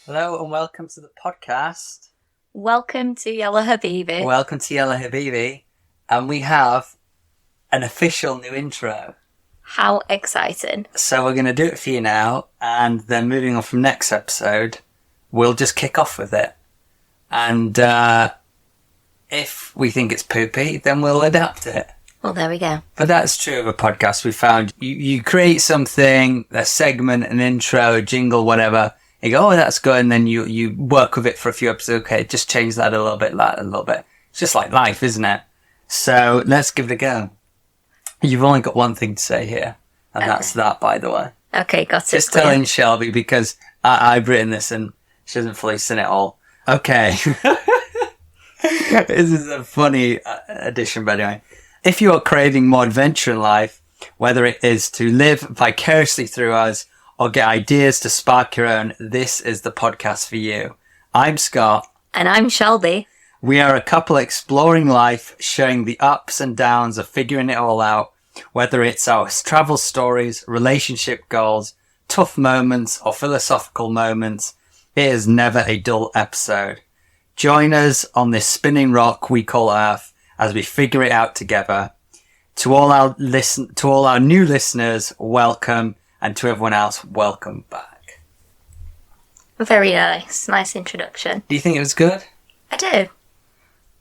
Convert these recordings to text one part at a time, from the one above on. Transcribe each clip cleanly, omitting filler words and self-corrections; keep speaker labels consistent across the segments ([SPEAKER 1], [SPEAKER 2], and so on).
[SPEAKER 1] Hello and welcome to the podcast.
[SPEAKER 2] Welcome to Yellow Habibi.
[SPEAKER 1] Welcome to Yellow Habibi. And we have an official new intro.
[SPEAKER 2] How exciting.
[SPEAKER 1] So we're going to do it for you now, and then moving on from next episode, we'll just kick off with it. And if we think it's poopy, then we'll adapt it.
[SPEAKER 2] Well, there we go.
[SPEAKER 1] But that's true of a podcast. We found you create something, a segment, an intro, a jingle, whatever. You go, oh, that's good. And then you work with it for a few episodes. Okay, just change that a little bit, that a little bit. It's just like life, isn't it? So let's give it a go. You've only got one thing to say here. And that's that, by the way.
[SPEAKER 2] Okay, got it.
[SPEAKER 1] Just telling Shelby because I've written this and she hasn't fully seen it all. Okay. This is a funny addition, but anyway. If you are craving more adventure in life, whether it is to live vicariously through us or get ideas to spark your own, this is the podcast for you. I'm Scott.
[SPEAKER 2] And I'm Shelby.
[SPEAKER 1] We are a couple exploring life, sharing the ups and downs of figuring it all out, whether it's our travel stories, relationship goals, tough moments, or philosophical moments. It is never a dull episode. Join us on this spinning rock we call Earth as we figure it out together. To all our new listeners, welcome. And to everyone else, welcome back.
[SPEAKER 2] Very nice. Nice introduction.
[SPEAKER 1] Do you think it was good?
[SPEAKER 2] I do.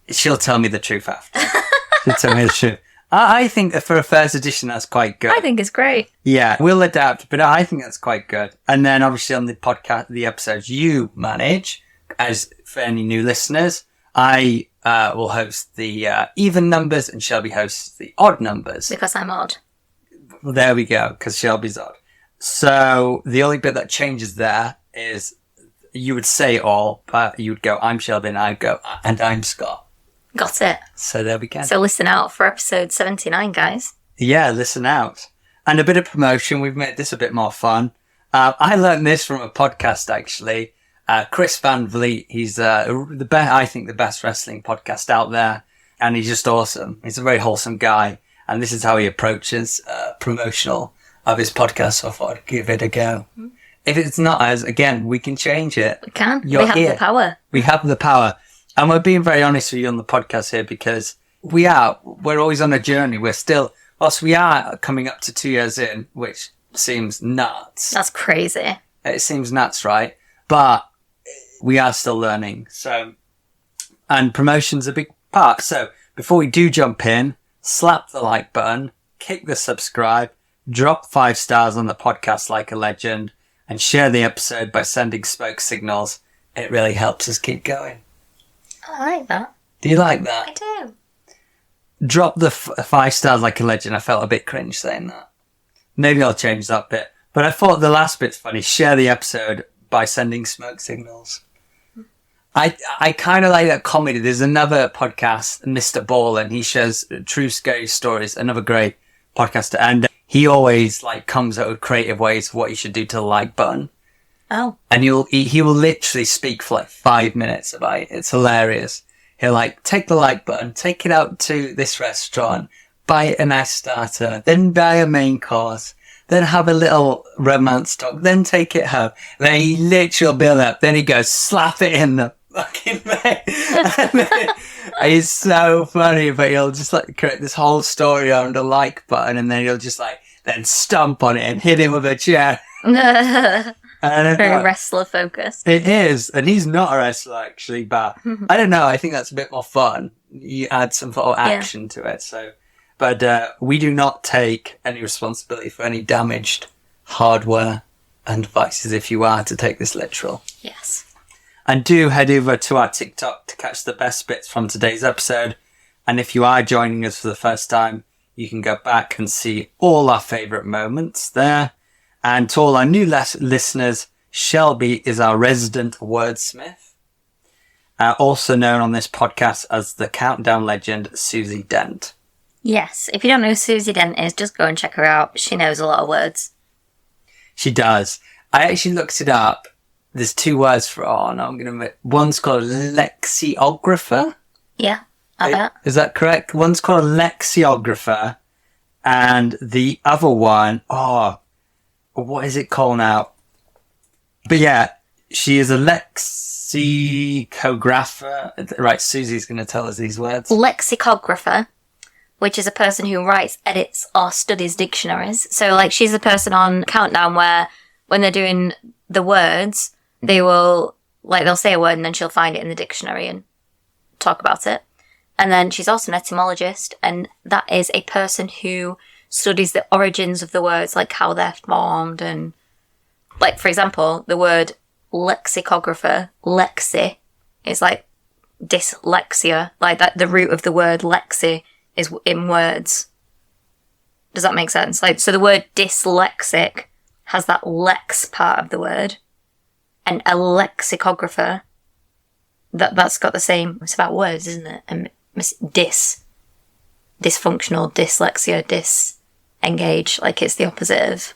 [SPEAKER 1] She'll tell me the truth after. She'll tell me the truth. I think that for a first edition, that's quite good.
[SPEAKER 2] I think it's great.
[SPEAKER 1] Yeah, we'll adapt, but I think that's quite good. And then obviously on the podcast, the episodes you manage, as for any new listeners, I will host the even numbers and Shelby hosts the odd numbers.
[SPEAKER 2] Because I'm odd.
[SPEAKER 1] Well, there we go, because Shelby's odd. So the only bit that changes there is you would say all, but you would go, I'm Shelby, and I'd go, and I'm Scott.
[SPEAKER 2] Got it.
[SPEAKER 1] So there we go.
[SPEAKER 2] So listen out for episode 79, guys.
[SPEAKER 1] Yeah, listen out. And a bit of promotion. We've made this a bit more fun. I learned this from a podcast, actually. Chris Van Vliet, he's I think the best wrestling podcast out there. And he's just awesome. He's a very wholesome guy. And this is how he approaches promotional of his podcast, so I thought I'd give it a go. Mm-hmm. If it's not us, again, we can change it.
[SPEAKER 2] We can. We have the power.
[SPEAKER 1] We have the power. And we're being very honest with you on the podcast here because we're always on a journey. We're still, whilst we are coming up to 2 years in, which seems nuts.
[SPEAKER 2] That's crazy.
[SPEAKER 1] It seems nuts, right? But we are still learning. So, and promotion's a big part. So before we do jump in, slap the like button, kick the subscribe, drop 5 stars on the podcast like a legend, and share the episode by sending smoke signals. It really helps us keep going.
[SPEAKER 2] I like that.
[SPEAKER 1] Do you like that?
[SPEAKER 2] I do.
[SPEAKER 1] Drop the 5 stars like a legend. I felt a bit cringe saying that. Maybe I'll change that bit. But I thought the last bit's funny. Share the episode by sending smoke signals. I kind of like that comedy. There's another podcast, Mr. Ball, and he shares true scary stories. Another great podcaster. And he always comes up with creative ways of what you should do to the like button.
[SPEAKER 2] Oh.
[SPEAKER 1] And he will literally speak for 5 minutes about it. It's hilarious. He'll take the like button, take it out to this restaurant, buy an ice starter, then buy a main course, then have a little romance talk, then take it home. Then he literally build up. Then he goes, slap it in the fucking main. He's so funny, but he'll just create this whole story on the like button, and then he'll just then stomp on it and hit him with a chair.
[SPEAKER 2] Very wrestler focused.
[SPEAKER 1] It is, and he's not a wrestler actually, but I don't know. I think that's a bit more fun. You add some sort of action to it. So, but we do not take any responsibility for any damaged hardware and devices. If you are to take this literal,
[SPEAKER 2] yes.
[SPEAKER 1] And do head over to our TikTok to catch the best bits from today's episode. And if you are joining us for the first time, you can go back and see all our favourite moments there. And to all our new listeners, Shelby is our resident wordsmith, also known on this podcast as the countdown legend, Susie Dent.
[SPEAKER 2] Yes, if you don't know who Susie Dent is, just go and check her out. She knows a lot of words.
[SPEAKER 1] She does. I actually looked it up. There's 2 words for one's called lexicographer.
[SPEAKER 2] Yeah, I bet.
[SPEAKER 1] Is that correct? One's called a lexicographer, and the other one, what is it called now? But yeah, She is a lexicographer. Right, Susie's going to tell us these words.
[SPEAKER 2] Lexicographer, which is a person who writes, edits, or studies dictionaries. So, like, she's the person on Countdown where when they're doing the words, they will, like, they'll say a word and then she'll find it in the dictionary and talk about it. And then she's also an etymologist, and that is a person who studies the origins of the words, like how they're formed. And, like, for example, the word lexicographer, lexi, is like dyslexia. Like, that the root of the word lexi is in words. Does that make sense? Like, so the word dyslexic has that lex part of the word, and a lexicographer, that's got the same. It's about words, isn't it? And dysfunctional, dyslexia, disengage. Like, it's the opposite of.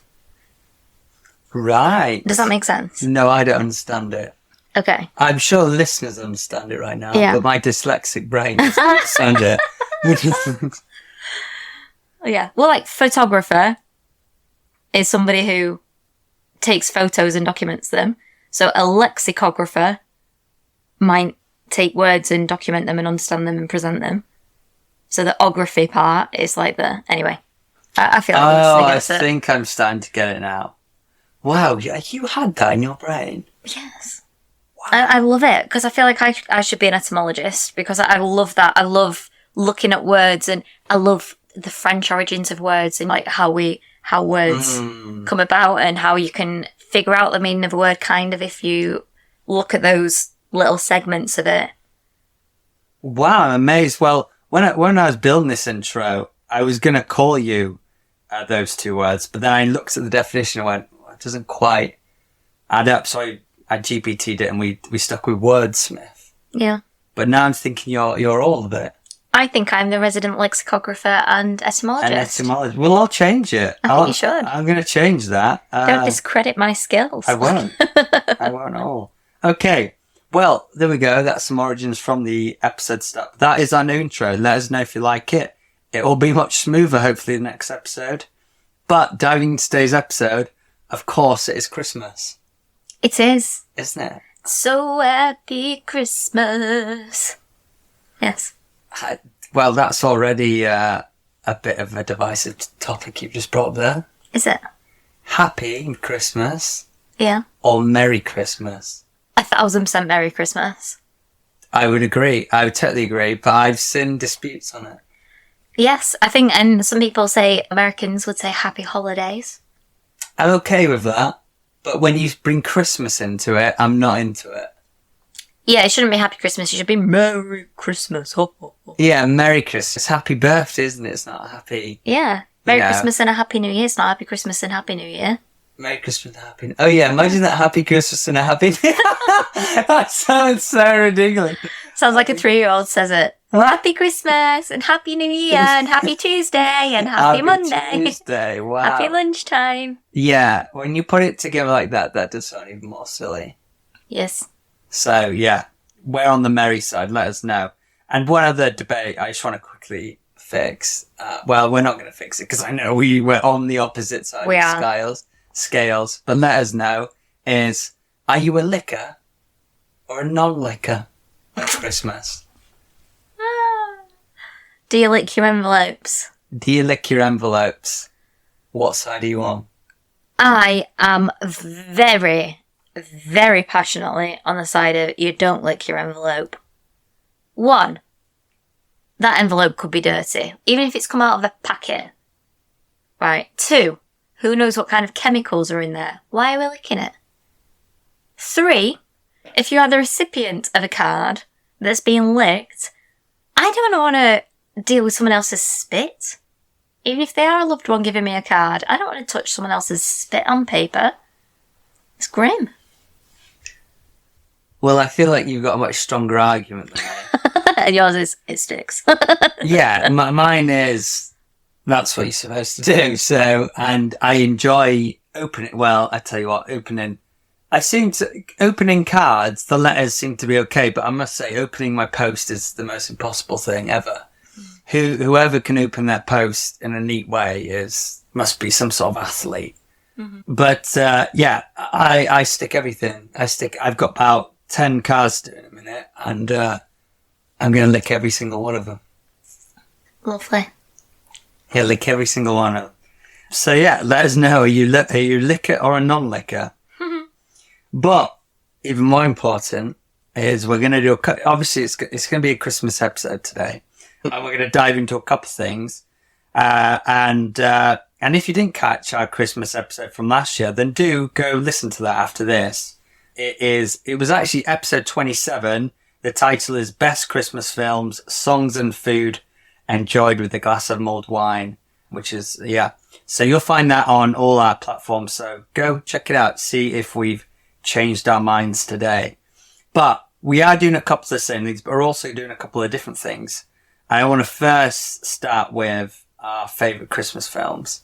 [SPEAKER 1] Right.
[SPEAKER 2] Does that make sense?
[SPEAKER 1] No, I don't understand it.
[SPEAKER 2] Okay.
[SPEAKER 1] I'm sure listeners understand it right now,
[SPEAKER 2] Yeah.
[SPEAKER 1] but my dyslexic brain doesn't understand it.
[SPEAKER 2] Yeah. Well, like, photographer is somebody who takes photos and documents them. So a lexicographer might take words and document them and understand them and present them. So the ography part is like the... Anyway, I feel like
[SPEAKER 1] I think I'm starting to get it now. Wow, you had that in your brain?
[SPEAKER 2] Yes. Wow. I love it, because I feel like I should be an etymologist, because I love that. I love looking at words, and I love the French origins of words, and like how words come about, and how you can figure out the meaning of a word kind of if you look at those little segments of it.
[SPEAKER 1] Wow, I'm amazed. Well, when I was building this intro, I was going to call you those two words, but then I looked at the definition and went, well, it doesn't quite add up. So I GPT'd it, and we stuck with wordsmith.
[SPEAKER 2] Yeah.
[SPEAKER 1] But now I'm thinking you're all of it.
[SPEAKER 2] I think I'm the resident lexicographer and etymologist.
[SPEAKER 1] Well, I'll change it.
[SPEAKER 2] I think you should.
[SPEAKER 1] I'm going to change that.
[SPEAKER 2] Don't discredit my skills.
[SPEAKER 1] I won't. I won't at all. Okay. Well, there we go. That's some origins from the episode stuff. That is our new intro. Let us know if you like it. It will be much smoother, hopefully, the next episode. But diving into today's episode, of course, it is Christmas.
[SPEAKER 2] It is.
[SPEAKER 1] Isn't it?
[SPEAKER 2] So happy Christmas. Yes.
[SPEAKER 1] Well, that's already a bit of a divisive topic you've just brought there.
[SPEAKER 2] Is it?
[SPEAKER 1] Happy Christmas
[SPEAKER 2] Yeah.
[SPEAKER 1] or Merry Christmas?
[SPEAKER 2] 1,000% Merry Christmas.
[SPEAKER 1] I would agree. I would totally agree, but I've seen disputes on it.
[SPEAKER 2] Yes, I think, and some people say, Americans would say Happy Holidays.
[SPEAKER 1] I'm okay with that, but when you bring Christmas into it, I'm not into it.
[SPEAKER 2] Yeah, it shouldn't be Happy Christmas, it should be Merry Christmas. Ho, ho, ho.
[SPEAKER 1] Yeah, Merry Christmas. Happy birthday, isn't it? It's not happy.
[SPEAKER 2] Yeah. Merry
[SPEAKER 1] Yeah.
[SPEAKER 2] Christmas and a Happy New Year. It's not Happy Christmas and Happy New Year.
[SPEAKER 1] Merry Christmas and Happy... Oh yeah, imagine that Happy Christmas and a Happy... That sounds so ridiculous.
[SPEAKER 2] Sounds like a 3-year-old says it. Happy Christmas and Happy New Year and Happy Tuesday and Happy Monday.
[SPEAKER 1] Tuesday, wow.
[SPEAKER 2] Happy lunchtime.
[SPEAKER 1] Yeah, when you put it together like that, that does sound even more silly.
[SPEAKER 2] Yes.
[SPEAKER 1] So, yeah, we're on the merry side, let us know. And one other debate I just want to quickly fix. Well, we're not going to fix it because I know we're on the opposite side
[SPEAKER 2] We
[SPEAKER 1] of
[SPEAKER 2] are.
[SPEAKER 1] scales. But let us know is, are you a licker or a non-licker at Christmas?
[SPEAKER 2] Do you lick your envelopes?
[SPEAKER 1] Do you lick your envelopes? What side are you on?
[SPEAKER 2] I am very, very passionately on the side of you don't lick your envelope. 1, that envelope could be dirty, even if it's come out of a packet. Right. 2, who knows what kind of chemicals are in there? Why are we licking it? 3, if you are the recipient of a card that's being licked, I don't want to deal with someone else's spit. Even if they are a loved one giving me a card, I don't want to touch someone else's spit on paper. It's grim.
[SPEAKER 1] Well, I feel like you've got a much stronger argument than me.
[SPEAKER 2] And yours is, it sticks.
[SPEAKER 1] Yeah, mine is, that's what you're supposed to do. So, and I enjoy opening, well, I tell you what, opening cards, the letters seem to be okay, but I must say opening my post is the most impossible thing ever. Whoever can open their post in a neat way must be some sort of athlete. But yeah, I stick everything. I've got about 10 cards to do in a minute, and I'm going to lick every single one of them.
[SPEAKER 2] Lovely.
[SPEAKER 1] Yeah, lick every single one of them. So yeah, let us know, are you licker or a non-licker? But even more important is we're going to do obviously it's going to be a Christmas episode today, and we're going to dive into a couple of things. And if you didn't catch our Christmas episode from last year, then do go listen to that after this. It was actually episode 27. The title is Best Christmas Films, Songs and Food Enjoyed with a Glass of Mulled Wine, which is, yeah. So you'll find that on all our platforms. So go check it out. See if we've changed our minds today. But we are doing a couple of the same things, but we're also doing a couple of different things. I want to first start with our favourite Christmas films.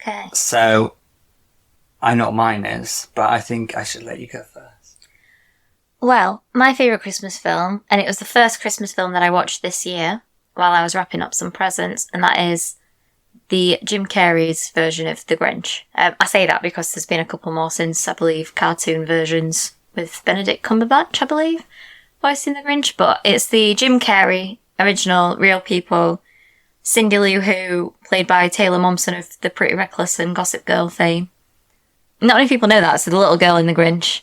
[SPEAKER 2] Okay.
[SPEAKER 1] So I know what mine is, but I think I should let you go first.
[SPEAKER 2] Well, my favourite Christmas film, and it was the first Christmas film that I watched this year while I was wrapping up some presents, and that is the Jim Carrey's version of The Grinch. I say that because there's been a couple more since, I believe, cartoon versions with Benedict Cumberbatch, I believe, voicing The Grinch, but it's the Jim Carrey original, real people, Cindy Lou Who, played by Taylor Momsen of the Pretty Reckless and Gossip Girl fame. Not many people know that, so the little girl in The Grinch,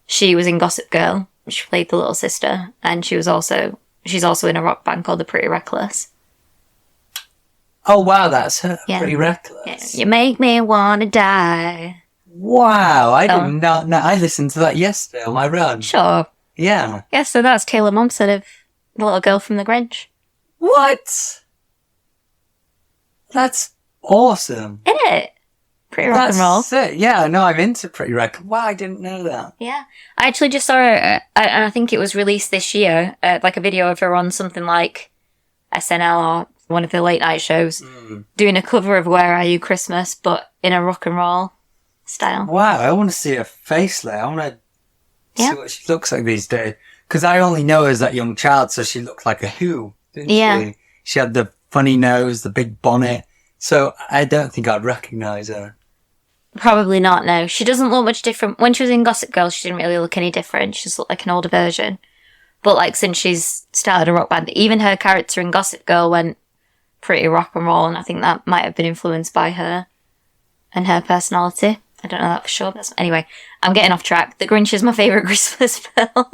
[SPEAKER 2] she was in Gossip Girl, she played the little sister, and she's also in a rock band called the Pretty Reckless.
[SPEAKER 1] Oh wow, that's her.
[SPEAKER 2] Yeah.
[SPEAKER 1] Pretty Reckless.
[SPEAKER 2] Yeah. You make me wanna die.
[SPEAKER 1] Wow, I did not know. I listened to that yesterday on my run.
[SPEAKER 2] Sure.
[SPEAKER 1] Yeah.
[SPEAKER 2] Yeah, so that's Taylor Momsen of the little girl from The Grinch.
[SPEAKER 1] What? That's awesome.
[SPEAKER 2] Isn't it? Pretty rock and roll.
[SPEAKER 1] Sick. Yeah, no, I'm into Pretty Reckless. Wow, I didn't know that.
[SPEAKER 2] Yeah. I actually just saw it, and I think it was released this year, like a video of her on something like SNL or one of the late night shows, doing a cover of Where Are You Christmas, but in a rock and roll style.
[SPEAKER 1] Wow, I want to see her face there. I want to see what she looks like these days. Because I only know her as that young child, so she looked like a Who, didn't she? She had the funny nose, the big bonnet. So I don't think I'd recognise her.
[SPEAKER 2] Probably not, no. She doesn't look much different. When she was in Gossip Girl, she didn't really look any different. She just looked like an older version. But like since she's started a rock band, even her character in Gossip Girl went pretty rock and roll, and I think that might have been influenced by her and her personality. I don't know that for sure. But anyway, I'm getting off track. The Grinch is my favourite Christmas film.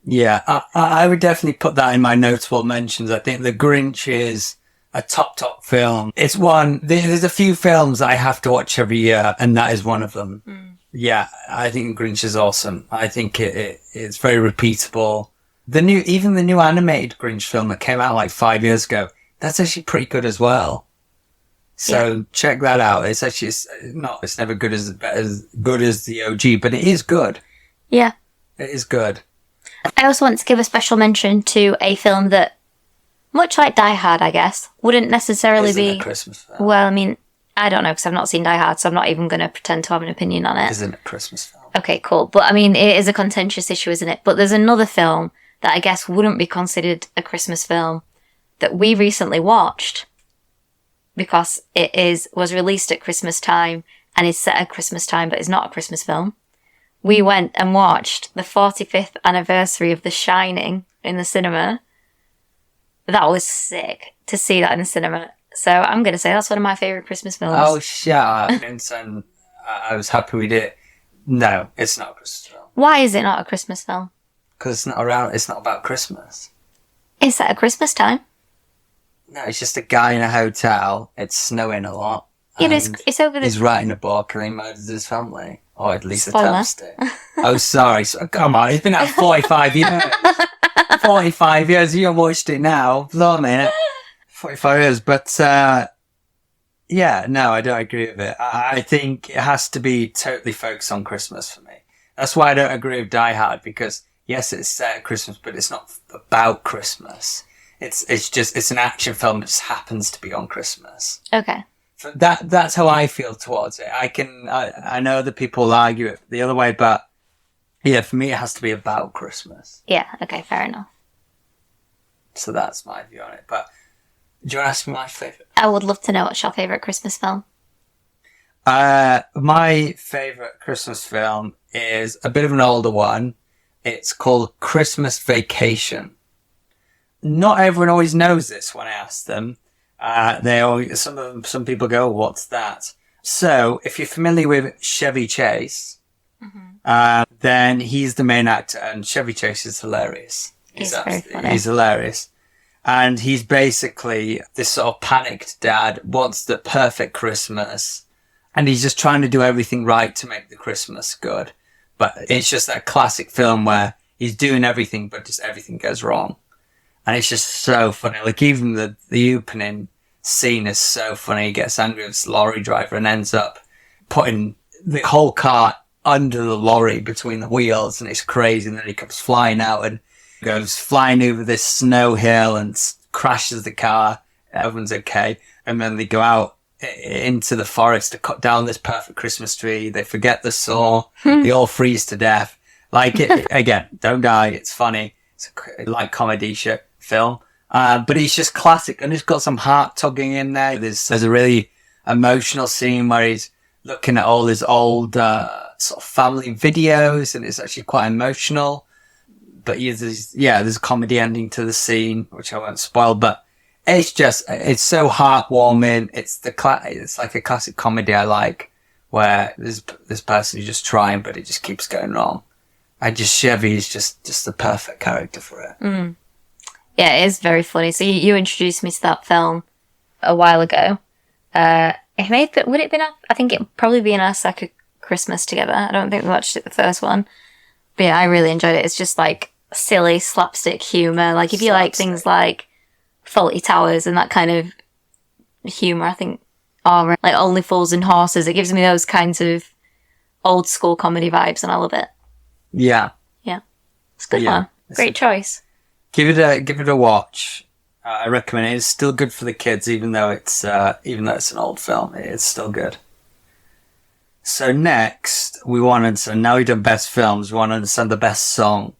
[SPEAKER 1] Yeah, I would definitely put that in my notable mentions. I think The Grinch is a top film. It's one, there's a few films I have to watch every year, and that is one of them. Yeah, I think Grinch is awesome. I think it's very repeatable. Even the new animated Grinch film that came out like 5 years ago, that's actually pretty good as well. So check that out. It's actually, it's never good as good as the OG, but it is good.
[SPEAKER 2] Yeah.
[SPEAKER 1] It is good.
[SPEAKER 2] I also want to give a special mention to a film that, much like Die Hard, I guess, wouldn't necessarily
[SPEAKER 1] Isn't
[SPEAKER 2] be
[SPEAKER 1] a Christmas film.
[SPEAKER 2] Well, I mean, I don't know because I've not seen Die Hard, so I'm not even going to pretend to have an opinion on it.
[SPEAKER 1] Isn't a Christmas film.
[SPEAKER 2] Okay, cool. But I mean, it is a contentious issue, isn't it? But there's another film that I guess wouldn't be considered a Christmas film that we recently watched because it was released at Christmas time and is set at Christmas time, but is not a Christmas film. We went and watched the 45th anniversary of The Shining in the cinema. That was sick to see that in the cinema. So I'm going to say that's one of my favourite Christmas films.
[SPEAKER 1] Oh, shut up, Vincent. I was happy we did it. No, it's not a Christmas film.
[SPEAKER 2] Why is it not a Christmas film?
[SPEAKER 1] Because it's not about Christmas.
[SPEAKER 2] It's set at Christmas time.
[SPEAKER 1] No, it's just a guy in a hotel. It's snowing a lot.
[SPEAKER 2] Yeah, but it's over the...
[SPEAKER 1] He's writing a book and he murders his family. Or at least
[SPEAKER 2] Spoiler.
[SPEAKER 1] attempts to. Oh, sorry. Come on, it's been out 45 years. 45 years, you haven't watched it now. Blimey. 45 years, but, yeah, no, I don't agree with it. I think it has to be totally focused on Christmas for me. That's why I don't agree with Die Hard, because, yes, it's set at Christmas, but it's not about Christmas. It's an action film that just happens to be on Christmas.
[SPEAKER 2] Okay.
[SPEAKER 1] That's how I feel towards it. I know other people argue it the other way, but yeah, for me it has to be about Christmas.
[SPEAKER 2] Yeah, okay, fair enough.
[SPEAKER 1] So that's my view on it. But do you want to ask me my favourite?
[SPEAKER 2] I would love to know what's your favourite Christmas film.
[SPEAKER 1] My favourite Christmas film is a bit of an older one. It's called Christmas Vacation. Not everyone always knows this when I ask them. Some people go, "What's that?" So, if you're familiar with Chevy Chase, then he's the main actor, and Chevy Chase is hilarious.
[SPEAKER 2] He's very funny.
[SPEAKER 1] He's hilarious. And he's basically this sort of panicked dad, wants the perfect Christmas, and he's just trying to do everything right to make the Christmas good. But it's just that classic film where he's doing everything, but just everything goes wrong. And it's just so funny. Like, even the opening scene is so funny. He gets angry with this lorry driver and ends up putting the whole car under the lorry between the wheels, and it's crazy. And then he comes flying out and goes flying over this snow hill and crashes the car. Everyone's okay. And then they go out into the forest to cut down this perfect Christmas tree. They forget the saw. They all freeze to death. Like, again, don't die. It's funny. It's a light comedy film. But it's just classic, and it's got some heart tugging in there. There's a really emotional scene where he's looking at all his old sort of family videos, and it's actually quite emotional. But there's a comedy ending to the scene, which I won't spoil. But it's so heartwarming. It's like a classic comedy I like, where there's this person who's just trying, but it just keeps going wrong. Chevy is just the perfect character for it.
[SPEAKER 2] Mm. Yeah, it is very funny. So you introduced me to that film a while ago. I think it'd probably be in our second Christmas together. I don't think we watched it the first one. But yeah, I really enjoyed it. It's just like silly slapstick humour. Like, if you like things like Fawlty Towers and that kind of humour, I think, or like Only Fools and Horses, it gives me those kinds of old school comedy vibes, and I love it.
[SPEAKER 1] Yeah.
[SPEAKER 2] Yeah. It's a good one. Great choice.
[SPEAKER 1] Give it a watch. I recommend it. It's still good for the kids, even though it's an old film. It's still good. So next, now we've done best films. We want to understand the best song.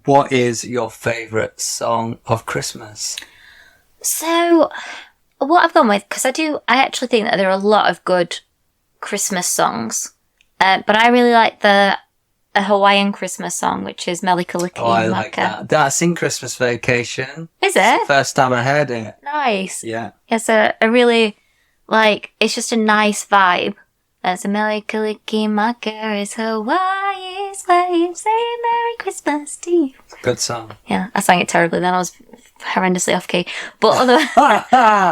[SPEAKER 1] What is your favourite song of Christmas?
[SPEAKER 2] So, what I've gone with, because I actually think that there are a lot of good Christmas songs. But I really like a Hawaiian Christmas song, which is Mele Kalikimaka.
[SPEAKER 1] Oh, I like that. That's in Christmas Vacation.
[SPEAKER 2] Is it?
[SPEAKER 1] It's the first time I heard it.
[SPEAKER 2] Nice.
[SPEAKER 1] Yeah.
[SPEAKER 2] It's a really, it's just a nice vibe. That's a Mele Kalikimaka is Hawaii's way of saying Merry Christmas to you.
[SPEAKER 1] Good song.
[SPEAKER 2] Yeah, I sang it terribly then. I was horrendously off key. But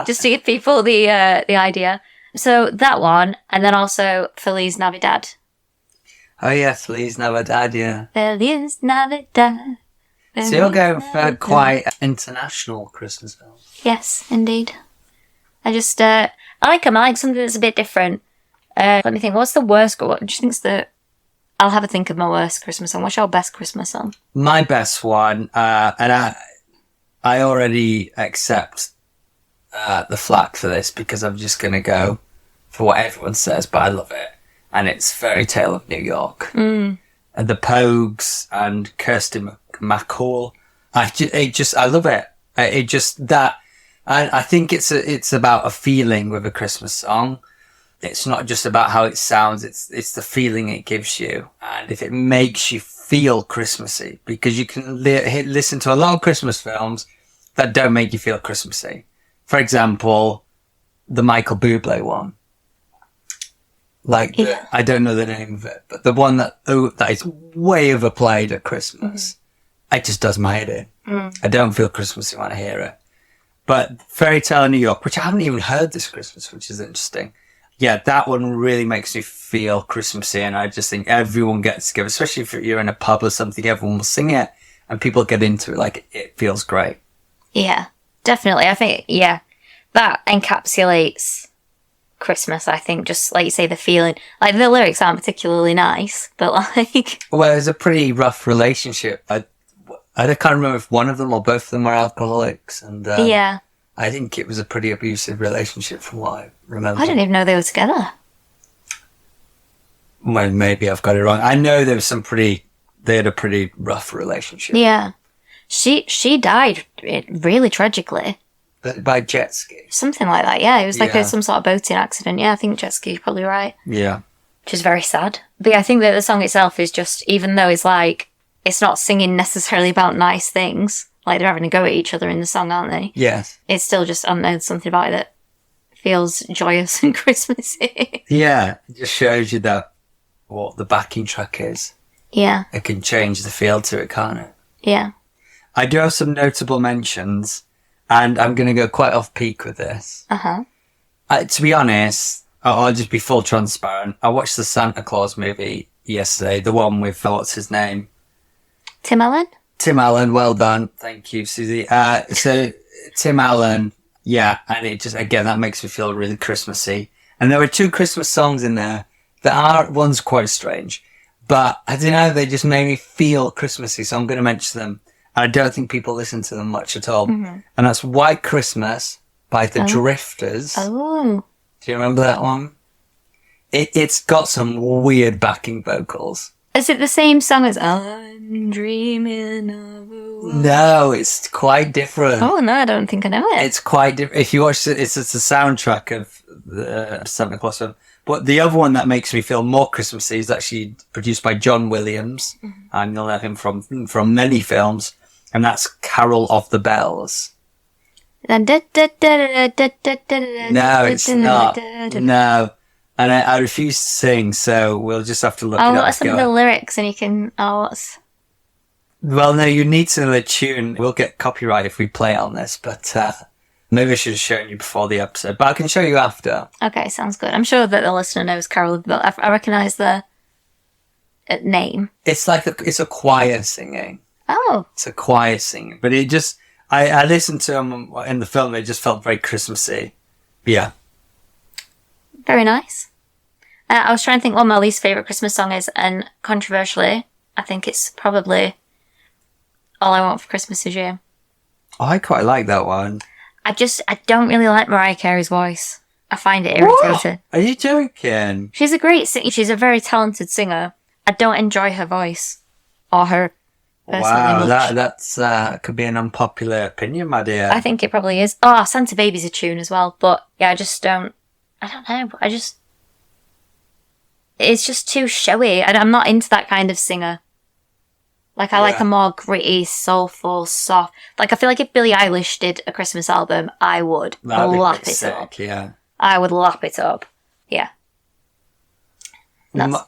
[SPEAKER 2] just to give people the idea. So that one, and then also Feliz Navidad.
[SPEAKER 1] Oh yeah, Feliz Navidad, yeah.
[SPEAKER 2] Feliz Navidad.
[SPEAKER 1] So you're going for quite international Christmas films.
[SPEAKER 2] Yes, indeed. I like them. I like something that's a bit different. Let me think. What's the worst? What do you think's I'll have a think of my worst Christmas song. What's your best Christmas song?
[SPEAKER 1] My best one, and I already accept the flack for this because I'm just going to go for what everyone says, but I love it. And it's Fairy Tale of New York. Mm. And the Pogues and Kirsty MacColl. I love it. I think it's about a feeling with a Christmas song. It's not just about how it sounds, it's the feeling it gives you. And if it makes you feel Christmassy, because you can listen to a lot of Christmas films that don't make you feel Christmassy. For example, the Michael Bublé one. I don't know the name of it, but the one that is way overplayed at Christmas. It just does my head in. Mm. I don't feel Christmassy when I hear it. But Fairy Tale of New York, which I haven't even heard this Christmas, which is interesting. Yeah, that one really makes me feel Christmassy, and I just think everyone gets together, especially if you're in a pub or something, everyone will sing it, and people get into it. It feels great. Yeah,
[SPEAKER 2] definitely. I think, that encapsulates Christmas, I think, just like you say, the feeling. Like, the lyrics aren't particularly nice, but
[SPEAKER 1] well, it's a pretty rough relationship. I can't remember if one of them or both of them were alcoholics, and I think it was a pretty abusive relationship from what I remember.
[SPEAKER 2] I didn't even know they were together.
[SPEAKER 1] Well, maybe I've got it wrong. I know they had a pretty rough relationship.
[SPEAKER 2] Yeah. She died really tragically.
[SPEAKER 1] by jet ski.
[SPEAKER 2] Something like that, yeah. It was like
[SPEAKER 1] Yeah.
[SPEAKER 2] some sort of boating accident. Yeah, I think jet ski, you're probably right.
[SPEAKER 1] Yeah.
[SPEAKER 2] Which is very sad. But yeah, I think that the song itself is just, even though it's like, it's not singing necessarily about nice things, like they're having a go at each other in the song, aren't they?
[SPEAKER 1] Yes.
[SPEAKER 2] It's still just, I don't know, something about it that feels joyous and Christmassy.
[SPEAKER 1] Yeah. It just shows you that what the backing track is.
[SPEAKER 2] Yeah,
[SPEAKER 1] It can change the feel to it, can't it?
[SPEAKER 2] yeah.
[SPEAKER 1] I do have some notable mentions, and I'm going to go quite off peak with this.
[SPEAKER 2] Uh-huh.
[SPEAKER 1] To be honest, I'll just be full transparent. I watched the Santa Claus movie yesterday, the one with, what's his name?
[SPEAKER 2] Tim Allen?
[SPEAKER 1] Tim Allen, well done. Thank you, Susie. So, Tim Allen, yeah, and it just, again, that makes me feel really Christmassy. And there were 2 Christmas songs in there that are, one's quite strange, but I don't know, they just made me feel Christmassy, so I'm going to mention them. And I don't think people listen to them much at all.
[SPEAKER 2] Mm-hmm.
[SPEAKER 1] And that's White Christmas by the Drifters.
[SPEAKER 2] Oh.
[SPEAKER 1] Do you remember that one? It's got some weird backing vocals.
[SPEAKER 2] Is it the same song as I'm Dreaming of a White...
[SPEAKER 1] No, it's quite different.
[SPEAKER 2] Oh, no, I don't think I know it.
[SPEAKER 1] It's quite different. If you watch it, it's just a soundtrack of the Santa Claus film. But the other one that makes me feel more Christmassy is actually produced by John Williams. Mm-hmm. And you'll know him from many films. And that's Carol of the Bells. No, it's not. No. And I refuse to sing, so we'll just have to look it up.
[SPEAKER 2] What are some of the lyrics? And you can...
[SPEAKER 1] Well, no, you need to know the tune. We'll get copyright if we play on this, but maybe I should have shown you before the episode. But I can show you after.
[SPEAKER 2] Okay, sounds good. I'm sure that the listener knows Carol of the Bells. I recognise the name.
[SPEAKER 1] It's like it's a choir singing.
[SPEAKER 2] Oh.
[SPEAKER 1] It's a choir singing. But it just... I listened to them in the film. It just felt very Christmassy. Yeah.
[SPEAKER 2] Very nice. I was trying to think what my least favourite Christmas song is, and controversially, I think it's probably All I Want for Christmas Is You.
[SPEAKER 1] Oh, I quite like that one.
[SPEAKER 2] I don't really like Mariah Carey's voice. I find it irritating.
[SPEAKER 1] What? Are you joking?
[SPEAKER 2] She's a great singer. She's a very talented singer. I don't enjoy her voice. Or her
[SPEAKER 1] Wow,
[SPEAKER 2] much.
[SPEAKER 1] that's could be an unpopular opinion, my dear.
[SPEAKER 2] I think it probably is. Oh, Santa Baby's a tune as well. But yeah, I don't know. It's just too showy. I'm not into that kind of singer. Like, I like a more gritty, soulful, soft... Like, I feel like if Billie Eilish did a Christmas album, I would lap it up.
[SPEAKER 1] Yeah.
[SPEAKER 2] I would lap it up. Yeah.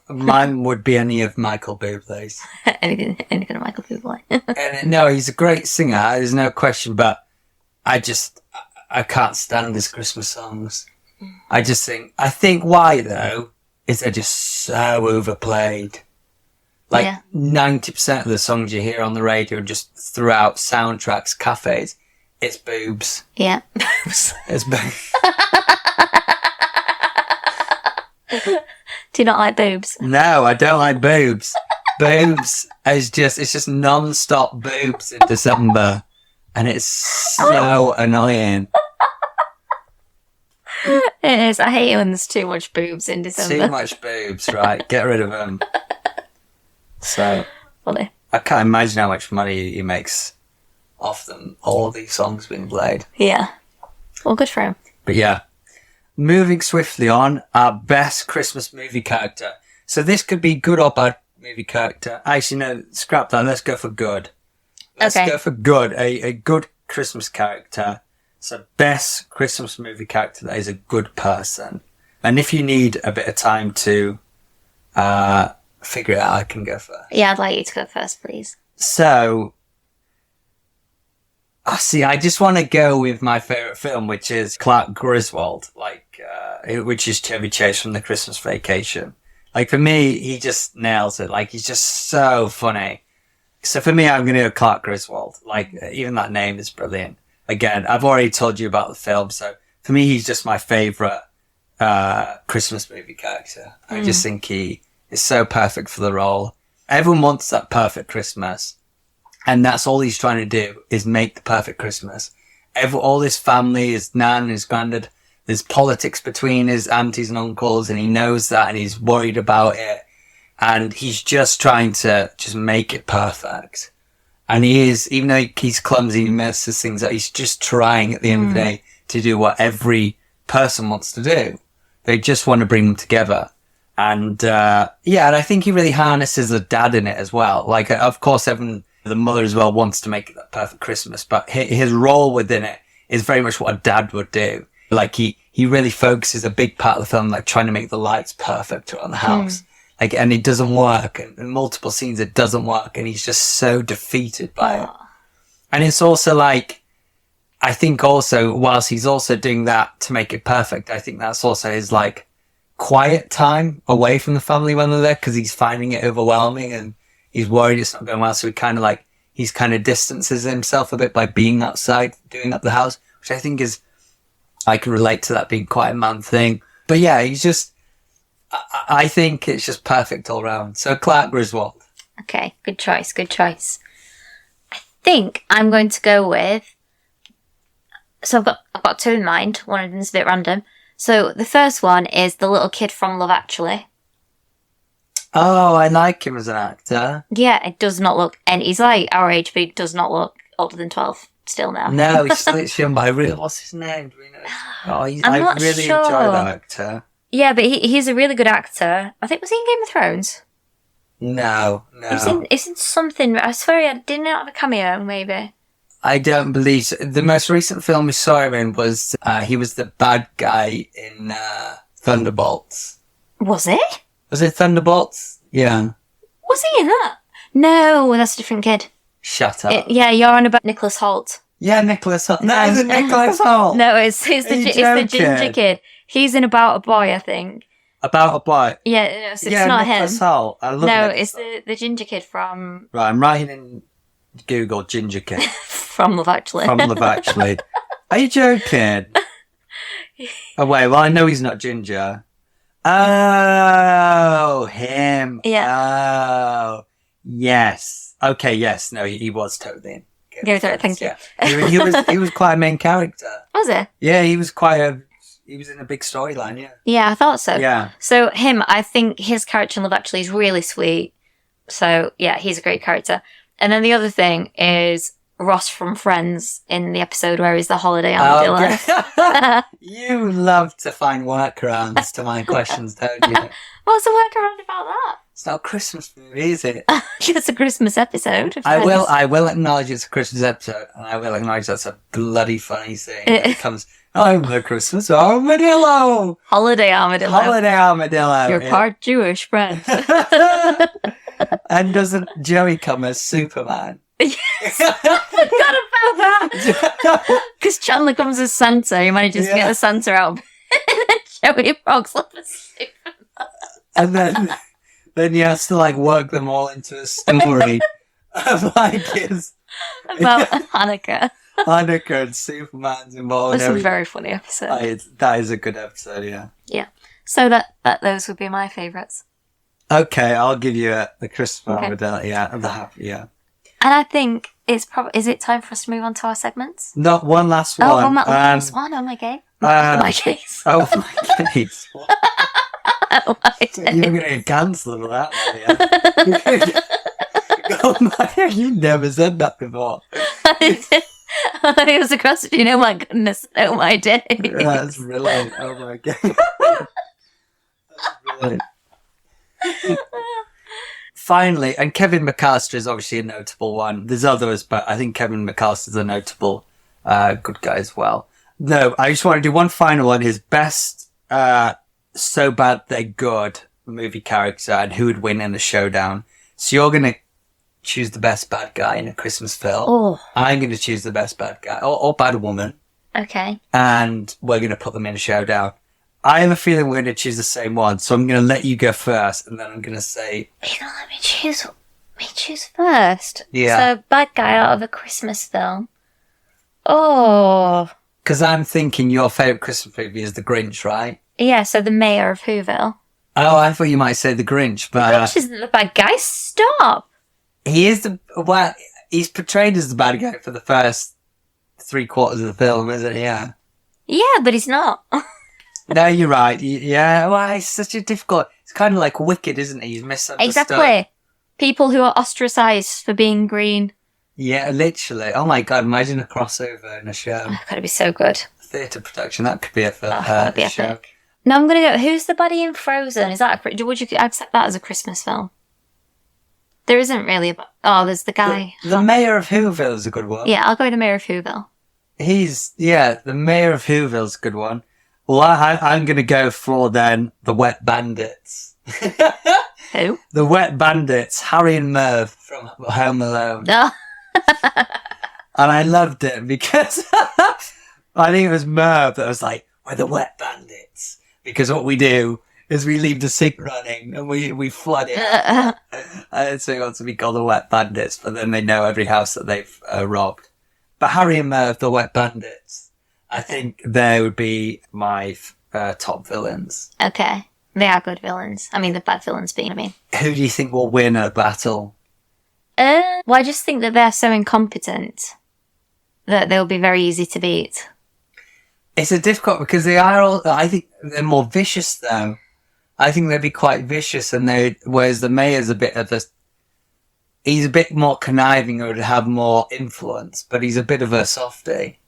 [SPEAKER 1] Mine would be any of Michael Bublé's.
[SPEAKER 2] anything of Michael Bublé.
[SPEAKER 1] And no, he's a great singer. There's no question, but I can't stand his Christmas songs. I think why though is they're just so overplayed. Like 90% of the songs you hear on the radio, just throughout soundtracks, cafes, it's boobs.
[SPEAKER 2] Yeah.
[SPEAKER 1] It's boobs.
[SPEAKER 2] Do you not like boobs?
[SPEAKER 1] No, I don't like boobs. Boobs it's just non-stop boobs in December, and it's so annoying.
[SPEAKER 2] It is. I hate it when there's too much boobs in December.
[SPEAKER 1] Too much boobs, right? Get rid of them. So,
[SPEAKER 2] Funny.
[SPEAKER 1] I can't imagine how much money he makes off them, all these songs being played.
[SPEAKER 2] Yeah. Well, good for him.
[SPEAKER 1] But yeah. Moving swiftly on, our best Christmas movie character. So this could be good or bad movie character. Actually, no, scrap that. Let's go for good. Let's go for good. A good Christmas character. So best Christmas movie character that is a good person. And if you need a bit of time to figure it out, I can go first.
[SPEAKER 2] Yeah, I'd like you to go first, please.
[SPEAKER 1] So, I just want to go with my favourite film, which is Clark Griswold, which is Chevy Chase from The Christmas Vacation. Like, for me, he just nails it. Like, he's just so funny. So for me, I'm going to go Clark Griswold. Like, even that name is brilliant. Again, I've already told you about the film, so for me, he's just my favourite Christmas movie character. I just think he is so perfect for the role. Everyone wants that perfect Christmas. And that's all he's trying to do, is make the perfect Christmas. All his family, his nan, his granddad, there's politics between his aunties and uncles, and he knows that, and he's worried about it. And he's just trying to just make it perfect. And he is, even though he's clumsy and messes things up, he's just trying at the end of the day to do what every person wants to do. They just want to bring them together. And, and I think he really harnesses the dad in it as well. Like, of course, the mother as well wants to make it that perfect Christmas, but his role within it is very much what a dad would do. Like, he really focuses a big part of the film, like, trying to make the lights perfect around the house. Like, and it doesn't work. And in multiple scenes, it doesn't work. And he's just so defeated by it. And it's also like, I think also, whilst he's also doing that to make it perfect, I think that's also his, like, quiet time away from the family when they're there, because he's finding it overwhelming and he's worried it's not going well. So he's kind of distances himself a bit by being outside, doing up the house, which I think is, I can relate to that being quite a man thing. But yeah, he's just, I think it's just perfect all round. So Clark Griswold.
[SPEAKER 2] Okay, good choice. I think I'm going to go with, so I've got two in mind. One of them's a bit random. So the first one is the little kid from Love Actually.
[SPEAKER 1] Oh, I like him as an actor.
[SPEAKER 2] Yeah, it does not look, and he's like our age, but he does not look older than 12 still now.
[SPEAKER 1] No, he's young by what's his name? Do we know? Oh, I really enjoy that actor.
[SPEAKER 2] Yeah, but he's a really good actor. I think, was he in Game of Thrones?
[SPEAKER 1] No.
[SPEAKER 2] He's in something, I swear I didn't have a cameo, maybe.
[SPEAKER 1] I don't believe so. The most recent film we saw him in was, he was the bad guy in Thunderbolts.
[SPEAKER 2] Was it?
[SPEAKER 1] Was it Thunderbolts? Yeah.
[SPEAKER 2] Was he in that? No, that's a different kid.
[SPEAKER 1] Shut up.
[SPEAKER 2] Yeah, you're on about Nicholas Hoult.
[SPEAKER 1] Yeah, Nicholas Hoult. No, it's Nicholas Hoult.
[SPEAKER 2] No, it's the ginger kid. He's in About a Boy, I think.
[SPEAKER 1] About a Boy?
[SPEAKER 2] Yeah, no, so it's not
[SPEAKER 1] Nicholas
[SPEAKER 2] him.
[SPEAKER 1] Hoult. I love
[SPEAKER 2] No,
[SPEAKER 1] Nicholas
[SPEAKER 2] it's the ginger kid from...
[SPEAKER 1] Right, I'm writing in Google ginger kid.
[SPEAKER 2] From Love Actually.
[SPEAKER 1] From Love Actually. Are you joking? Oh, wait, well, I know he's not ginger. Oh, him.
[SPEAKER 2] Yeah.
[SPEAKER 1] Oh, yes. Okay, yes. No, he was totally in.
[SPEAKER 2] Thank you.
[SPEAKER 1] Yeah. He was quite a main character.
[SPEAKER 2] Was it?
[SPEAKER 1] Yeah, he was in a big storyline, yeah.
[SPEAKER 2] Yeah, I thought so.
[SPEAKER 1] Yeah.
[SPEAKER 2] So him, I think his character in Love Actually is really sweet. So yeah, he's a great character. And then the other thing is Ross from Friends in the episode where he's the holiday armadillo.
[SPEAKER 1] Oh, you love to find workarounds to my questions, don't you?
[SPEAKER 2] What's the workaround about that?
[SPEAKER 1] It's not a Christmas movie, is it?
[SPEAKER 2] It's a Christmas episode.
[SPEAKER 1] I will acknowledge it's a Christmas episode, and I will acknowledge that's a bloody funny thing. It comes, I'm the Christmas armadillo!
[SPEAKER 2] Holiday armadillo. You're part Jewish, friend.
[SPEAKER 1] And doesn't Joey come as Superman?
[SPEAKER 2] Yes, I forgot about that. Because Chandler comes as Santa. He manages to get the Santa out. And then Joey frogs up as Superman.
[SPEAKER 1] And then he has to like work them all into a story of like his
[SPEAKER 2] about Hanukkah.
[SPEAKER 1] Hanukkah and Superman's involved.
[SPEAKER 2] It's a very funny episode.
[SPEAKER 1] That is a good episode, yeah.
[SPEAKER 2] Yeah. So that those would be my favourites.
[SPEAKER 1] Okay, I'll give you the Christmas armadillo, yeah.
[SPEAKER 2] And I think is it time for us to move on to our segments?
[SPEAKER 1] No, one last one.
[SPEAKER 2] Oh, one last one. Oh my god. My case.
[SPEAKER 1] Oh my case.
[SPEAKER 2] Oh my days.
[SPEAKER 1] You're going to cancel that, yeah. Oh my, you never said that before.
[SPEAKER 2] It was a question. Oh my goodness. Oh my days.
[SPEAKER 1] That's brilliant. Oh my god. That's brilliant. Finally, and Kevin McAllister is obviously a notable one. There's others, but I think Kevin McAllister is a notable good guy as well. No, I just want to do one final one. His best so bad they're good movie character and who would win in a showdown. So you're going to choose the best bad guy in a Christmas film.
[SPEAKER 2] Oh.
[SPEAKER 1] I'm going to choose the best bad guy or bad woman.
[SPEAKER 2] Okay.
[SPEAKER 1] And we're going to put them in a showdown. I have a feeling we're going to choose the same one, so I'm going to let you go first, and then I'm going to say...
[SPEAKER 2] Let me choose first.
[SPEAKER 1] Yeah.
[SPEAKER 2] So, bad guy out of a Christmas film. Oh.
[SPEAKER 1] Because I'm thinking your favourite Christmas movie is The Grinch, right?
[SPEAKER 2] Yeah, so the mayor of Whoville.
[SPEAKER 1] Oh, I thought you might say The Grinch, but...
[SPEAKER 2] The Grinch isn't the bad guy. Stop!
[SPEAKER 1] He is he's portrayed as the bad guy for the first 3/4 of the film, isn't he? Yeah.
[SPEAKER 2] Yeah, but he's not.
[SPEAKER 1] No, you're right. Yeah, well, it's such a difficult... It's kind of like Wicked, isn't he? He's misunderstood.
[SPEAKER 2] Exactly. People who are ostracised for being green.
[SPEAKER 1] Yeah, literally. Oh my god, imagine a crossover in a show.
[SPEAKER 2] Oh, gotta be so good.
[SPEAKER 1] Theatre production, that could be a film.
[SPEAKER 2] That'd be
[SPEAKER 1] show.
[SPEAKER 2] epic. Now I'm gonna go. Who's the buddy in Frozen? Is that would you accept that as a Christmas film? There isn't really there's the guy.
[SPEAKER 1] The Mayor of Whoville is a good one.
[SPEAKER 2] Yeah, I'll go with the Mayor of Whoville.
[SPEAKER 1] The Mayor of Whoville's a good one. Well, I'm going to go for then the Wet Bandits.
[SPEAKER 2] Who?
[SPEAKER 1] The Wet Bandits, Harry and Merv from Home Alone.
[SPEAKER 2] Oh.
[SPEAKER 1] And I loved it because I think it was Merv that was like, we're the Wet Bandits. Because what we do is we leave the sink running and we flood it. So he wants to be called the Wet Bandits, but then they know every house that they've robbed. But Harry and Merv, the Wet Bandits, I think they would be my top villains.
[SPEAKER 2] Okay. They are good villains. I mean, the bad villains being,
[SPEAKER 1] Who do you think will win a battle?
[SPEAKER 2] Well, I just think that they're so incompetent that they'll be very easy to beat.
[SPEAKER 1] It's a difficult because they are all, I think they're more vicious though. I think they'd be quite vicious whereas the mayor's he's a bit more conniving or would have more influence, but he's a bit of a softie.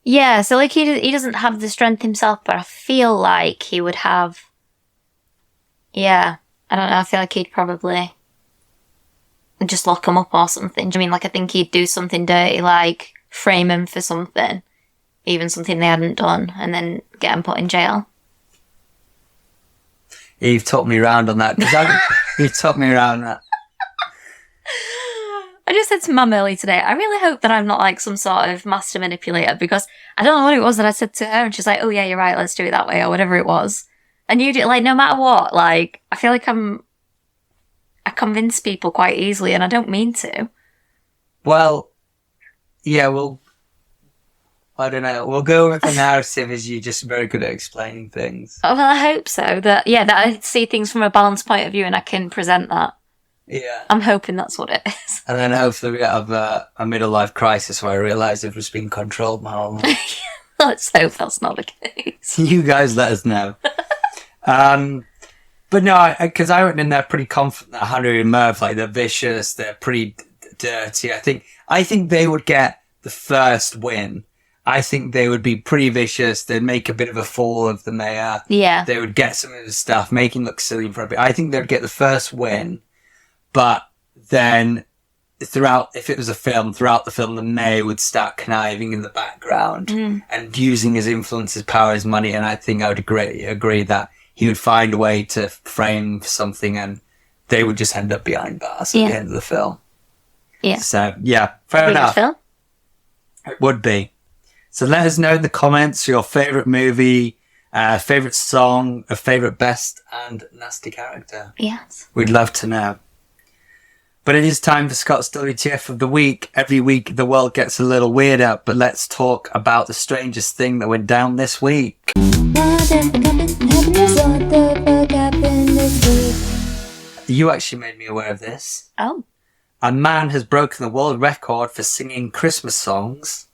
[SPEAKER 2] Yeah, so like he doesn't have the strength himself, but I feel like he would have. Yeah, I don't know. I feel like he'd probably just lock him up or something. I mean, like I think he'd do something dirty, like frame him for something, even something they hadn't done, and then get him put in jail.
[SPEAKER 1] You've talked me around on that you've talked me around that.
[SPEAKER 2] I just said to Mum early today, I really hope that I'm not like some sort of master manipulator because I don't know what it was that I said to her and she's like, oh yeah, you're right, let's do it that way or whatever it was. And you do, like, no matter what, like, I feel like I convince people quite easily and I don't mean to.
[SPEAKER 1] Well, yeah, I don't know. We'll go with the narrative as you're just very good at explaining things.
[SPEAKER 2] Oh, well, I hope so. That I see things from a balanced point of view and I can present that.
[SPEAKER 1] Yeah.
[SPEAKER 2] I'm hoping that's what it is.
[SPEAKER 1] And then hopefully we have a middle life crisis where I realise I've just been controlled my whole life.
[SPEAKER 2] Let's hope that's not the case.
[SPEAKER 1] You guys let us know. But no, because I went in there pretty confident that Harry and Merv, like, they're vicious, they're pretty dirty. I think they would get the first win. I think they would be pretty vicious. They'd make a bit of a fool of the mayor.
[SPEAKER 2] Yeah.
[SPEAKER 1] They would get some of his stuff, make him look silly for a bit. I think they'd get the first win. But then if it was a film, throughout the film, the mayor would start conniving in the background and using his influence, his power, his money. And I think I would agree that he would find a way to frame something and they would just end up behind bars at the end of the film.
[SPEAKER 2] Yeah.
[SPEAKER 1] So, yeah, fair enough.
[SPEAKER 2] Film?
[SPEAKER 1] It would be. So let us know in the comments your favourite movie, favourite song, a favourite best and nasty character.
[SPEAKER 2] Yes.
[SPEAKER 1] We'd love to know. But it is time for Scott's WTF of the week. Every week the world gets a little weirder, but let's talk about the strangest thing that went down this week. You actually made me aware of this.
[SPEAKER 2] Oh.
[SPEAKER 1] A man has broken the world record for singing Christmas songs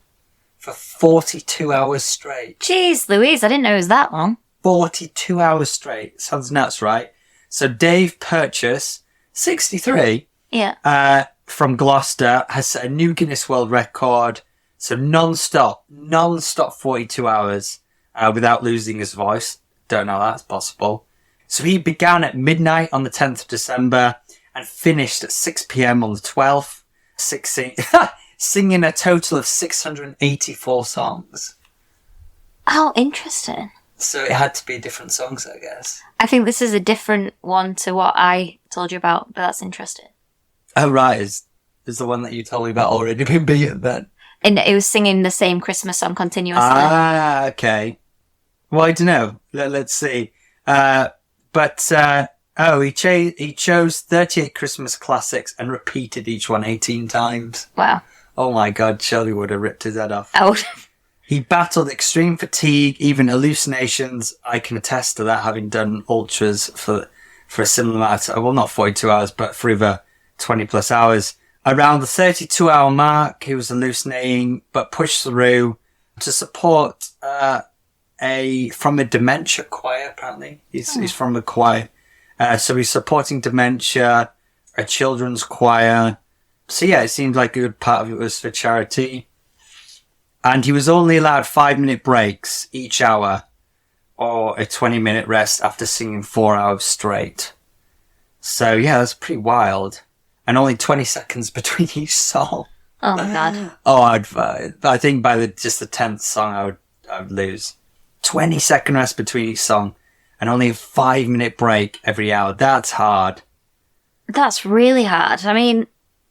[SPEAKER 1] for 42 hours straight.
[SPEAKER 2] Jeez, Louise, I didn't know it was that long.
[SPEAKER 1] 42 hours straight. Sounds nuts, right? So Dave Purchase, 63...
[SPEAKER 2] Yeah.
[SPEAKER 1] From Gloucester, has set a new Guinness World Record. So non-stop 42 hours without losing his voice. Don't know how that's possible. So he began at midnight on the 10th of December and finished at 6 p.m. on the 12th, singing a total of 684 songs.
[SPEAKER 2] Oh, interesting.
[SPEAKER 1] So it had to be different songs, I guess.
[SPEAKER 2] I think this is a different one to what I told you about, but that's interesting.
[SPEAKER 1] Oh, right. Is the one that you told me about already been beaten then?
[SPEAKER 2] And it was singing the same Christmas song continuously.
[SPEAKER 1] Ah, okay. Well, I don't know. Let's see. He chose 38 Christmas classics and repeated each one 18 times.
[SPEAKER 2] Wow.
[SPEAKER 1] Oh my God, Shelby would have ripped his head off.
[SPEAKER 2] Oh.
[SPEAKER 1] He battled extreme fatigue, even hallucinations. I can attest to that, having done ultras for a similar amount of, well, not 42 hours, but for over 20 plus hours. Around the 32-hour mark, he was hallucinating, but pushed through to support from a dementia choir, apparently. He's from a choir. So he's supporting dementia, a children's choir, So yeah, it seems like a good part of it was for charity. And he was only allowed 5-minute breaks each hour or a 20-minute rest after singing 4 hours straight. So yeah, that's pretty wild. And only 20 seconds between each song.
[SPEAKER 2] Oh my god.
[SPEAKER 1] Oh, I think by just the 10th song, I would lose. 20-second rest between each song, and only a 5-minute break every hour. That's hard.
[SPEAKER 2] That's really hard. I mean,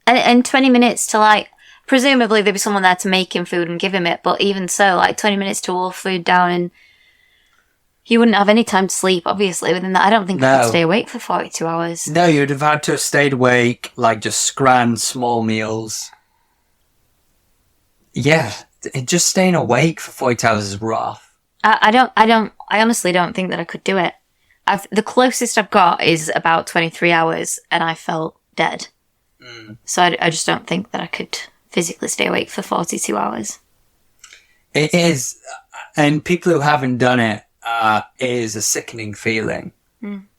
[SPEAKER 2] and 20 minutes to like, presumably there'd be someone there to make him food and give him it, but even so, like 20 minutes to wolf food down, and you wouldn't have any time to sleep, obviously, within that. I don't think I could stay awake for 42 hours.
[SPEAKER 1] No, you'd have had to have stayed awake, like just scran small meals. Yeah, just staying awake for 40 hours is rough.
[SPEAKER 2] I honestly don't think that I could do it. The closest I've got is about 23 hours, and I felt dead. So I just don't think that I could physically stay awake for 42 hours.
[SPEAKER 1] It is, and people who haven't done it, is a sickening feeling.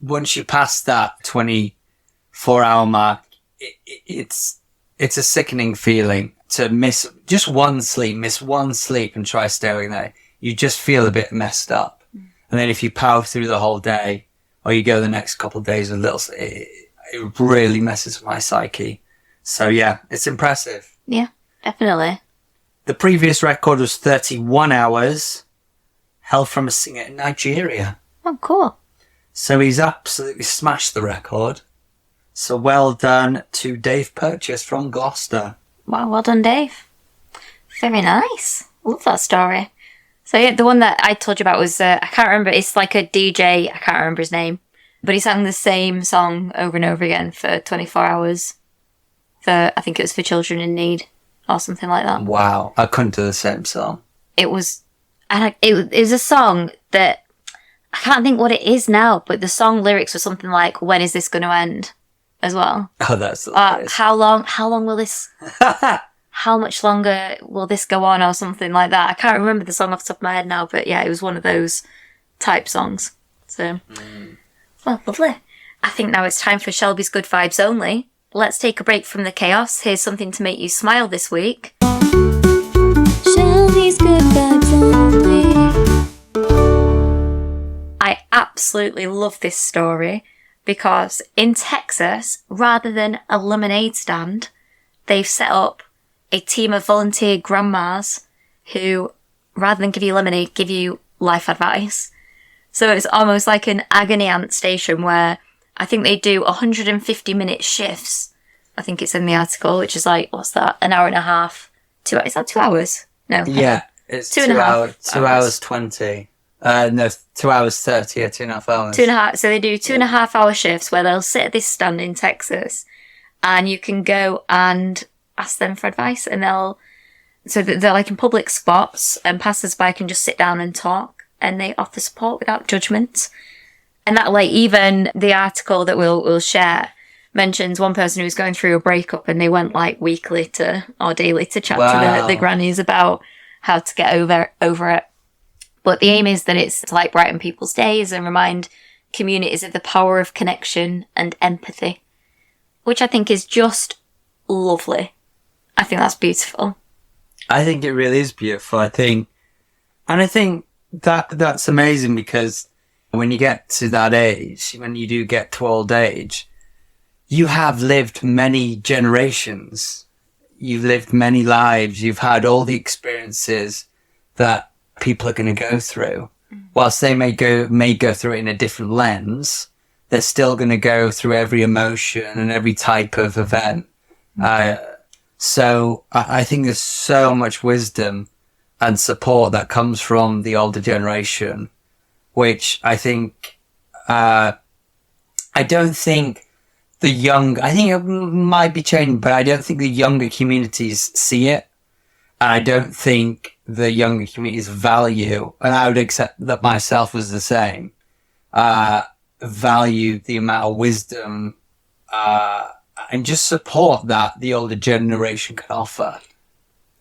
[SPEAKER 1] Once you pass that 24-hour mark, it's a sickening feeling to miss just one sleep, and try staying there. You just feel a bit messed up. And then if you power through the whole day, or you go the next couple of days with little, it really messes with my psyche. So yeah, it's impressive.
[SPEAKER 2] Yeah, definitely.
[SPEAKER 1] The previous record was 31 hours, held from a singer in Nigeria.
[SPEAKER 2] Oh, cool.
[SPEAKER 1] So he's absolutely smashed the record. So well done to Dave Purchase from Gloucester.
[SPEAKER 2] Wow, well done, Dave. Very nice. Love that story. So yeah, the one that I told you about was, I can't remember, it's like a DJ, I can't remember his name, but he sang the same song over and over again for 24 hours. I think it was for children in need, or something like that.
[SPEAKER 1] Wow, I couldn't do the same song.
[SPEAKER 2] It was a song that, I can't think what it is now, but the song lyrics were something like, when is this going to end? As well.
[SPEAKER 1] Oh, that's hilarious.
[SPEAKER 2] How long will this... how much longer will this go on, or something like that. I can't remember the song off the top of my head now, but yeah, it was one of those type songs. So, well, lovely. I think now it's time for Shelby's Good Vibes Only. Let's take a break from the chaos. Here's something to make you smile this week. Shelby's Good Vibes Only. I absolutely love this story because in Texas, rather than a lemonade stand, they've set up a team of volunteer grandmas who, rather than give you lemonade, give you life advice. So it's almost like an agony aunt station where I think they do 150-minute shifts. I think it's in the article, which is like, what's that? An hour and a half. Is that 2 hours? No.
[SPEAKER 1] Yeah, it's 2 hours. 2 hours 20. No, 2 hours 30 or 2.5 hours.
[SPEAKER 2] 2.5. So they do 2.5 hour shifts where they'll sit at this stand in Texas, and you can go and ask them for advice, and they're like in public spots, and passers-by can just sit down and talk, and they offer support without judgment. And that, like, even the article that we'll share mentions one person who was going through a breakup, and they went like weekly or daily to chat to the grannies about how to get over it. But the aim is that it's to like brighten people's days and remind communities of the power of connection and empathy, which I think is just lovely. I think that's beautiful.
[SPEAKER 1] I think it really is beautiful. I think that's amazing because when you get to that age, when you do get to old age, you have lived many generations. You've lived many lives. You've had all the experiences that people are going to go through. Whilst they may go through it in a different lens, they're still going to go through every emotion and every type of event. So I think there's so much wisdom and support that comes from the older generation, which I think, I don't think I think it might be changing, but I don't think the younger communities see it. And I don't think the younger communities value, and I would accept that myself was the same, value the amount of wisdom, and just support that the older generation can offer.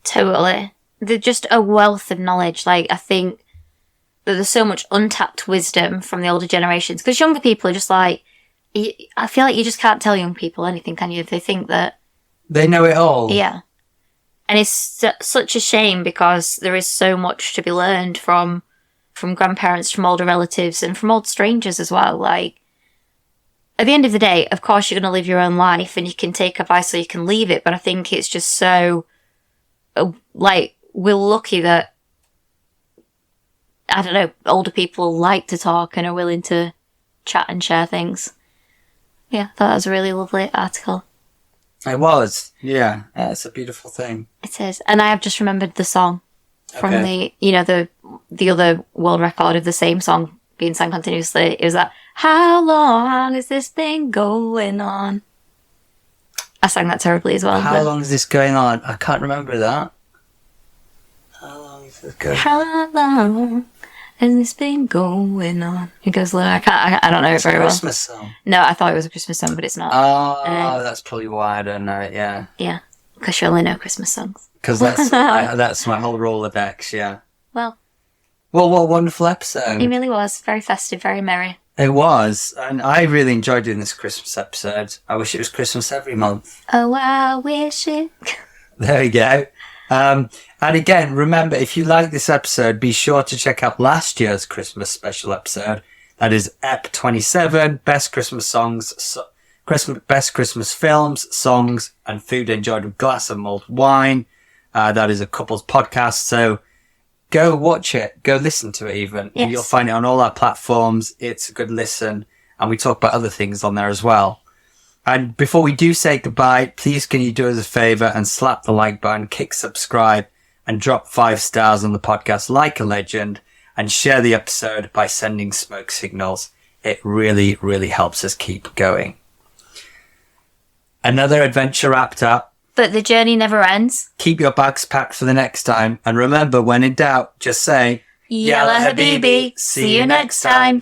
[SPEAKER 2] Totally. They're just a wealth of knowledge. Like, I think that there's so much untapped wisdom from the older generations. Because younger people are just like, I feel like you just can't tell young people anything, can you? They think that
[SPEAKER 1] They know it all.
[SPEAKER 2] Yeah. And it's such a shame because there is so much to be learned from grandparents, from older relatives, and from old strangers as well. Like, at the end of the day, of course, you're going to live your own life and you can take advice or you can leave it. But I think it's just so, like, we're lucky that, I don't know, older people like to talk and are willing to chat and share things. Yeah, I thought that was a really lovely article.
[SPEAKER 1] It was, yeah. It's a beautiful thing.
[SPEAKER 2] It is. And I have just remembered the song from the other world record of the same song being sung continuously. It was that, how long has this been going on? I sang that terribly as well.
[SPEAKER 1] How long is this going on? I can't remember that. How long is this going on?
[SPEAKER 2] How long has this been going on? It goes low. I don't know it very well.
[SPEAKER 1] It's a Christmas song.
[SPEAKER 2] No, I thought it was a Christmas song, but it's not.
[SPEAKER 1] Oh, that's probably why I don't know it, yeah.
[SPEAKER 2] Yeah, because you only know Christmas songs.
[SPEAKER 1] Because that's my whole Rolodex, yeah.
[SPEAKER 2] Well,
[SPEAKER 1] what a wonderful episode.
[SPEAKER 2] It really was. Very festive, very merry.
[SPEAKER 1] It was, and I really enjoyed doing this Christmas episode. I wish it was Christmas every month.
[SPEAKER 2] Oh, I wish it.
[SPEAKER 1] There you go. And again, remember, if you like this episode, be sure to check out last year's Christmas special episode. That is EP27, Best Christmas Songs, Best Christmas Films, Songs, and Food Enjoyed with Glass of Mulled Wine. That is a couple's podcast, so go watch it. Go listen to it even.
[SPEAKER 2] Yes.
[SPEAKER 1] You'll find it on all our platforms. It's a good listen, and we talk about other things on there as well. And before we do say goodbye, please can you do us a favour and slap the like button, kick subscribe, and drop 5 stars on the podcast like a legend, and share the episode by sending smoke signals. It really, really helps us keep going. Another adventure wrapped up.
[SPEAKER 2] But the journey never ends.
[SPEAKER 1] Keep your bags packed for the next time. And remember, when in doubt, just say,
[SPEAKER 2] Yalla Habibi. See you next time.